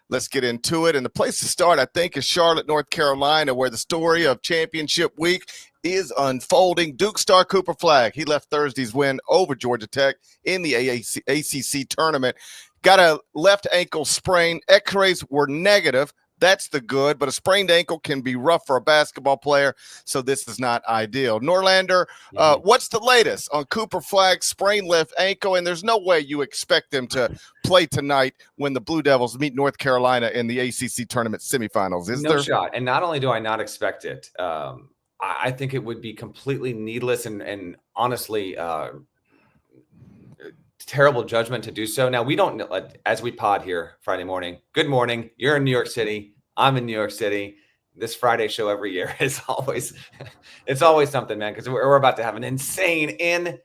Let's get into it. And the place to start, I think, is Charlotte, North Carolina, where the story of championship week is unfolding. Duke star Cooper Flagg, he left Thursday's win over Georgia Tech in the ACC tournament. Got a left ankle sprain. X-rays were negative. That's the good, but a sprained ankle can be rough for a basketball player, so this is not ideal. Norlander, what's the latest on Cooper Flagg's sprained left ankle? And there's no way you expect him to play tonight when the Blue Devils meet North Carolina in the ACC tournament semifinals, is there? No shot. And not only do I not expect it, I think it would be completely needless and honestly terrible judgment to do so. Now, we don't know, as we pod here Friday morning, good morning, you're in New York City, I'm in New York City. This Friday show every year is always, it's always something, man, because we're about to have an insane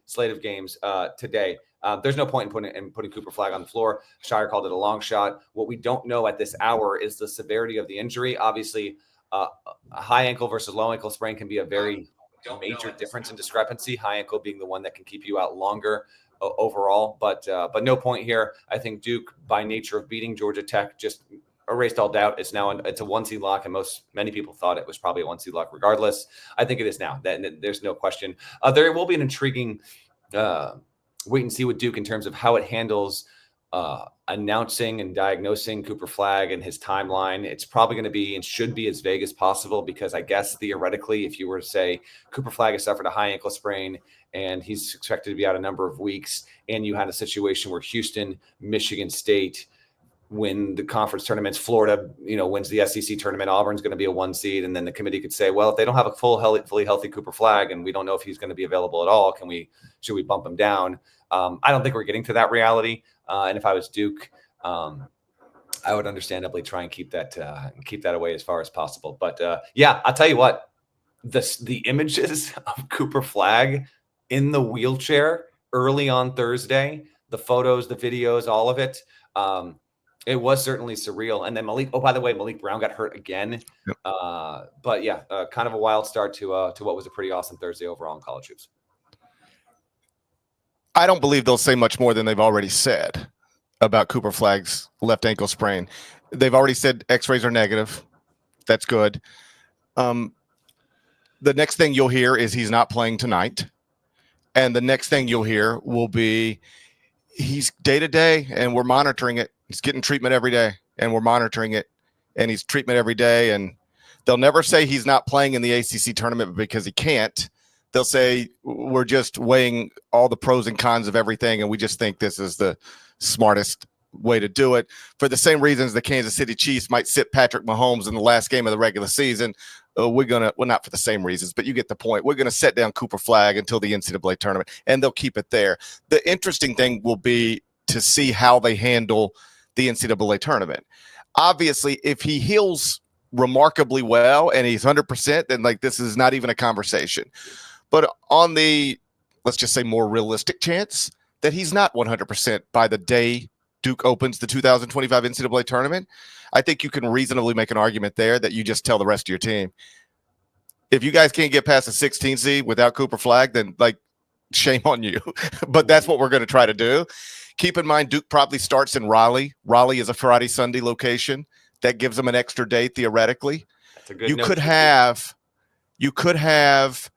slate of games today. There's no point in putting Cooper Flagg on the floor. Shire called it a long shot. What we don't know at this hour is the severity of the injury. Obviously, a high ankle versus low ankle sprain can be a very major difference in discrepancy. High ankle being the one that can keep you out longer overall, but no point here. I think Duke, by nature of beating Georgia Tech, just erased all doubt. It's now it's a 1-seed lock, and many people thought it was probably a 1-seed lock regardless. I think it is now. There's no question. There will be an intriguing wait and see with Duke in terms of how it handles announcing and diagnosing Cooper Flagg and his timeline. It's probably going to be and should be as vague as possible, because I guess theoretically, if you were to say Cooper Flagg has suffered a high ankle sprain and he's expected to be out a number of weeks, and you had a situation where Houston, Michigan State win the conference tournaments, Florida, wins the SEC tournament, Auburn's going to be a 1 seed, and then the committee could say, well, if they don't have a fully healthy Cooper Flagg and we don't know if he's going to be available at all, should we bump him down? I don't think we're getting to that reality. And if I was Duke, I would understandably try and keep that away as far as possible. But yeah, I'll tell you what, the images of Cooper Flagg in the wheelchair early on Thursday, the photos, the videos, all of it, it was certainly surreal. And then by the way, Malik Brown got hurt again. Yep. But yeah, kind of a wild start to what was a pretty awesome Thursday overall in college hoops. I don't believe they'll say much more than they've already said about Cooper Flagg's left ankle sprain. They've already said X-rays are negative. That's good. The next thing you'll hear is he's not playing tonight. And the next thing you'll hear will be he's day-to-day, and we're monitoring it. He's getting treatment every day, and we're monitoring it. And he's treatment every day. And they'll never say he's not playing in the ACC tournament because he can't. They'll say we're just weighing all the pros and cons of everything, and we just think this is the smartest way to do it. For the same reasons the Kansas City Chiefs might sit Patrick Mahomes in the last game of the regular season, not for the same reasons, but you get the point. We're going to set down Cooper Flagg until the NCAA tournament, and they'll keep it there. The interesting thing will be to see how they handle the NCAA tournament. Obviously, if he heals remarkably well and he's 100%, then this is not even a conversation. But on the, let's just say, more realistic chance that he's not 100% by the day Duke opens the 2025 NCAA tournament, I think you can reasonably make an argument there that you just tell the rest of your team, if you guys can't get past the 16 seed without Cooper Flagg, then shame on you. But that's what we're going to try to do. Keep in mind, Duke probably starts in Raleigh. Raleigh is a Friday, Sunday location. That gives them an extra day theoretically. That's a good note. You could have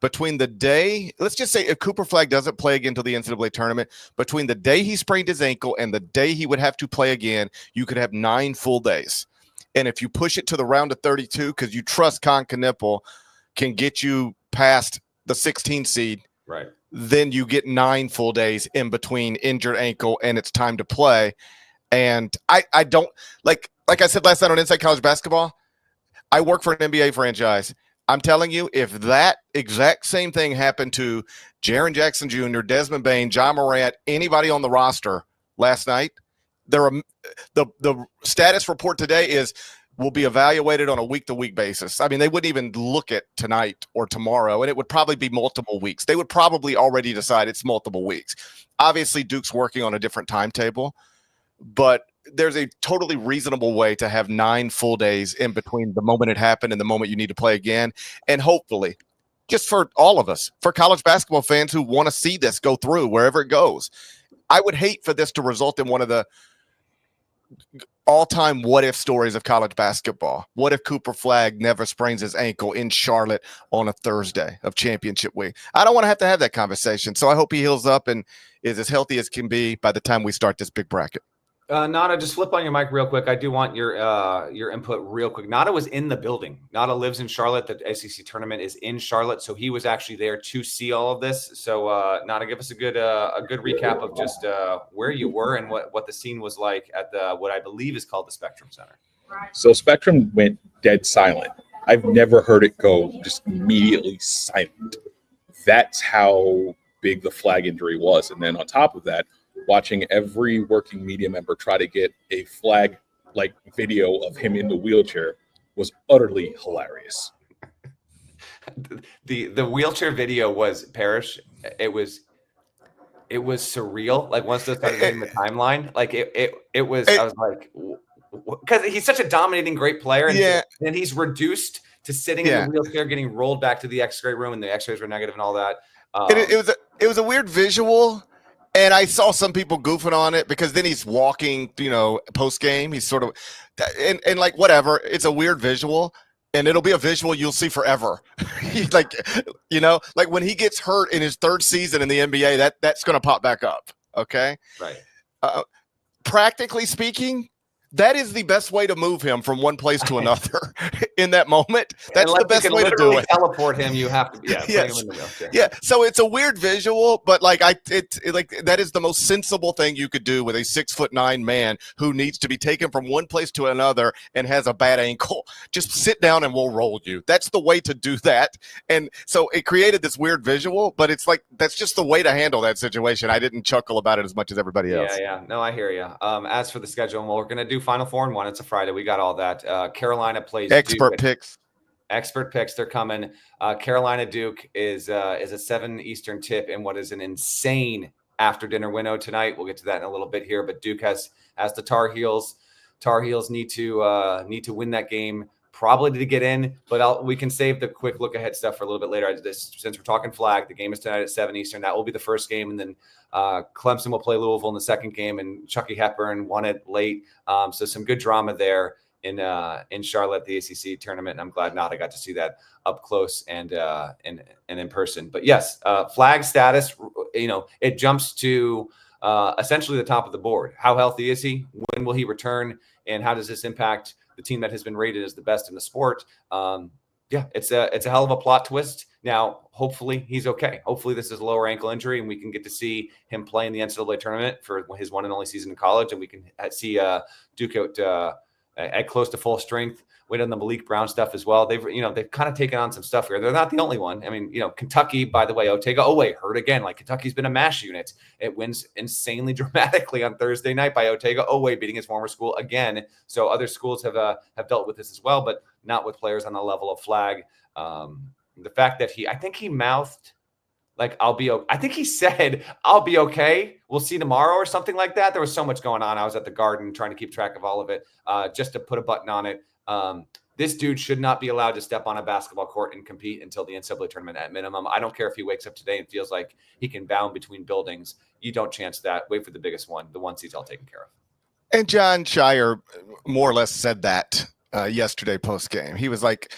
between the day, let's just say if Cooper Flagg doesn't play again until the NCAA tournament, between the day he sprained his ankle and the day he would have to play again, you could have 9 full days. And if you push it to the round of 32, because you trust Con Knippel can get you past the 16 seed, right? Then you get 9 full days in between injured ankle and it's time to play. And I don't like I said last night on Inside College Basketball, I work for an NBA franchise. I'm telling you, if that exact same thing happened to Jaren Jackson Jr., Desmond Bane, John Morant, anybody on the roster last night, the status report today is will be evaluated on a week-to-week basis. I mean, they wouldn't even look at tonight or tomorrow, and it would probably be multiple weeks. They would probably already decide it's multiple weeks. Obviously, Duke's working on a different timetable, but there's a totally reasonable way to have 9 full days in between the moment it happened and the moment you need to play again. And hopefully, just for all of us, for college basketball fans who want to see this go through wherever it goes, I would hate for this to result in one of the all-time what-if stories of college basketball. What if Cooper Flagg never sprains his ankle in Charlotte on a Thursday of championship week? I don't want to have that conversation. So I hope he heals up and is as healthy as can be by the time we start this big bracket. Nada, just flip on your mic real quick. I do want your input real quick. Nada was in the building. Nada lives in Charlotte. The SEC tournament is in Charlotte, so he was actually there to see all of this. So, Nada, give us a good recap of just where you were and what the scene was like at the what I believe is called the Spectrum Center. So Spectrum went dead silent. I've never heard it go just immediately silent. That's how big the Flagg injury was, and then on top of that, watching every working media member try to get a Flagg like video of him in the wheelchair was utterly hilarious. The wheelchair video was Parrish. It was surreal. Like once they started getting the timeline, like it was. I was like, because he's such a dominating, great player, and then he's reduced to sitting in the wheelchair, getting rolled back to the X-ray room, and the X-rays were negative and all that. It was a weird visual. And I saw some people goofing on it because then he's walking, post game. He's sort of, and like whatever. It's a weird visual, and it'll be a visual you'll see forever. like when he gets hurt in his third season in the NBA, that's going to pop back up. Okay, right. Practically speaking, that is the best way to move him from one place to another in that moment. That's the best way to do it. Teleport him, you have to be. Yeah, him in the wheelchair. Yeah. So it's a weird visual, but that is the most sensible thing you could do with a 6'9" man who needs to be taken from one place to another and has a bad ankle. Just sit down and we'll roll you. That's the way to do that. And so it created this weird visual, but it's like that's just the way to handle that situation. I didn't chuckle about it as much as everybody else. Yeah. No, I hear you. As for the schedule, well, we're gonna do Final Four and 1. It's a Friday. We got all that. Carolina plays expert picks. Expert picks. They're coming. Carolina Duke is a 7 Eastern tip in what is an insane after dinner window tonight. We'll get to that in a little bit here. But Duke has the Tar Heels. Tar Heels need to win that game probably to get in. But we can save the quick look ahead stuff for a little bit later. Since we're talking Flagg, the game is tonight at 7 Eastern. That will be the first game, and then Clemson will play Louisville in the second game, and Chucky Hepburn won it late. So some good drama there in Charlotte, the ACC tournament. And I'm glad Nada got to see that up close and in person. But yes, Flagg status, it jumps to essentially the top of the board. How healthy is he? When will he return? And how does this impact the team that has been rated as the best in the sport? It's a hell of a plot twist. Now, hopefully he's okay. Hopefully this is a lower ankle injury and we can get to see him play in the NCAA tournament for his one and only season in college. And we can see Duke out at close to full strength. Wait on the Malik Brown stuff as well. They've kind of taken on some stuff here. They're not the only one. I mean, Kentucky, by the way, Otega Oweh hurt again. Like Kentucky's been a mash unit. It wins insanely dramatically on Thursday night by Otega Oweh beating his former school again. So other schools have dealt with this as well, but not with players on the level of Flagg. The fact that I think he mouthed like, I think he said, I'll be okay. We'll see tomorrow or something like that. There was so much going on. I was at the Garden trying to keep track of all of it, just to put a button on it. This dude should not be allowed to step on a basketball court and compete until the NCAA tournament at minimum. I don't care if he wakes up today and feels like he can bound between buildings. You don't chance that. Wait for the biggest one. The one seat's all taken care of. And John Shire more or less said that yesterday post-game. He was like,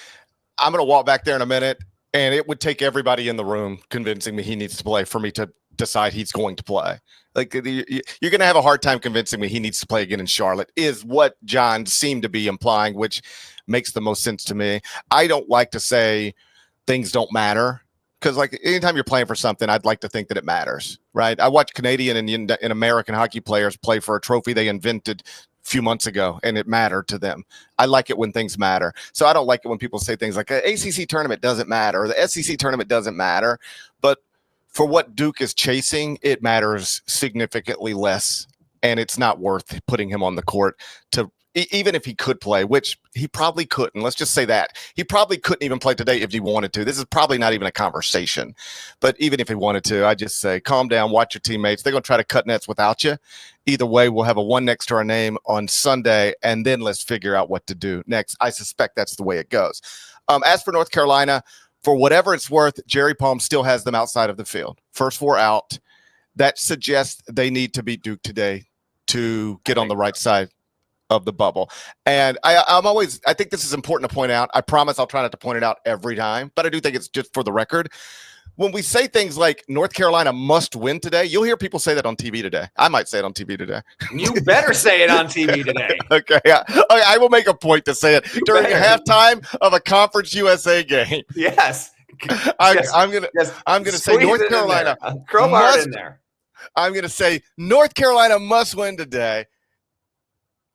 I'm going to walk back there in a minute, and it would take everybody in the room convincing me he needs to play for me to decide he's going to play. Like, you're going to have a hard time convincing me he needs to play again in Charlotte, is what John seemed to be implying, which makes the most sense to me. I don't like to say things don't matter, because like anytime you're playing for something, I'd like to think that it matters, right? I watch Canadian and American hockey players play for a trophy they invented few months ago, and it mattered to them. I like it when things matter. So I don't like it when people say things like the ACC tournament doesn't matter or the SEC tournament doesn't matter. But for what Duke is chasing, it matters significantly less, and it's not worth putting him on the court to, even if he could play, which he probably couldn't. Let's just say that. He probably couldn't even play today if he wanted to. This is probably not even a conversation. But even if he wanted to, I just say, calm down, watch your teammates. They're going to try to cut nets without you. Either way, we'll have a 1 next to our name on Sunday, and then let's figure out what to do next. I suspect that's the way it goes. As for North Carolina, for whatever it's worth, Jerry Palm still has them outside of the field. First 4 out. That suggests they need to beat Duke today to get on the right side of the bubble. And I think this is important to point out. I promise I'll try not to point it out every time, but I do think it's just for the record. When we say things like North Carolina must win today, you'll hear people say that on TV today. I might say it on TV today. You better say it on TV today. Okay, I will make a point to say it during halftime of a Conference USA game. Yes. I'm gonna say North Carolina crowbar in there. I'm gonna say North Carolina must win today.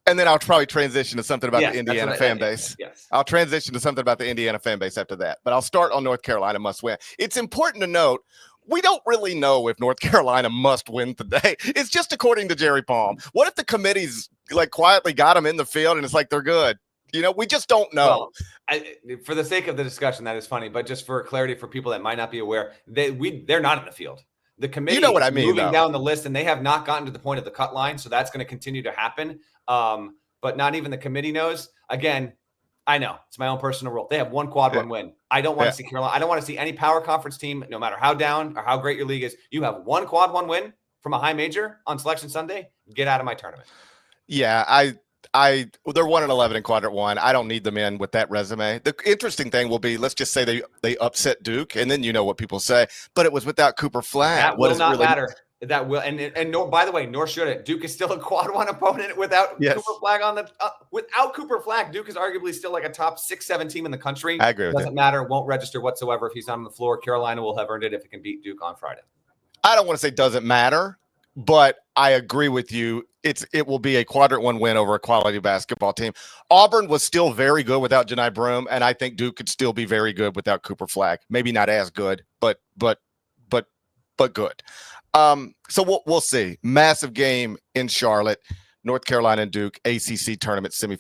And then I'll probably transition to something about the Indiana fan base. Yes. I'll transition to something about the Indiana fan base after that. But I'll start on North Carolina must win. It's important to note, we don't really know if North Carolina must win today. It's just according to Jerry Palm. What if the committee's like quietly got them in the field and it's like they're good? You know, we just don't know. Well, for the sake of the discussion, that is funny. But just for clarity for people that might not be aware, they're not in the field. The committee you know what I mean, moving down the list, and they have not gotten to the point of the cut line. So that's going to continue to happen. But not even the committee knows. Again, I know it's my own personal rule. They have one quad one win. I don't want to see Carolina. I don't want to see any power conference team, no matter how down or how great your league is. You have one quad one win from a high major on Selection Sunday. Get out of my tournament. Yeah, they're 1-11 in quadrant one. I don't need them in with that resume. The interesting thing will be, let's just say they upset Duke, and then you know what people say. But it was without Cooper Flagg. That will not matter. That will, and nor, by the way, nor should it. Duke is still a quad one opponent without Cooper Flagg on the. Without Cooper Flagg, Duke is arguably still like a top 6-7 team in the country. I agree with Doesn't matter. Won't register whatsoever if he's not on the floor. Carolina will have earned it if it can beat Duke on Friday. I don't want to say doesn't matter, but I agree with you. It will be a quadrant one win over a quality basketball team. Auburn was still very good without Janai Broome, and I think Duke could still be very good without Cooper Flagg. Maybe not as good, but good. So we'll see. Massive game in Charlotte, North Carolina and Duke, ACC tournament semifinal.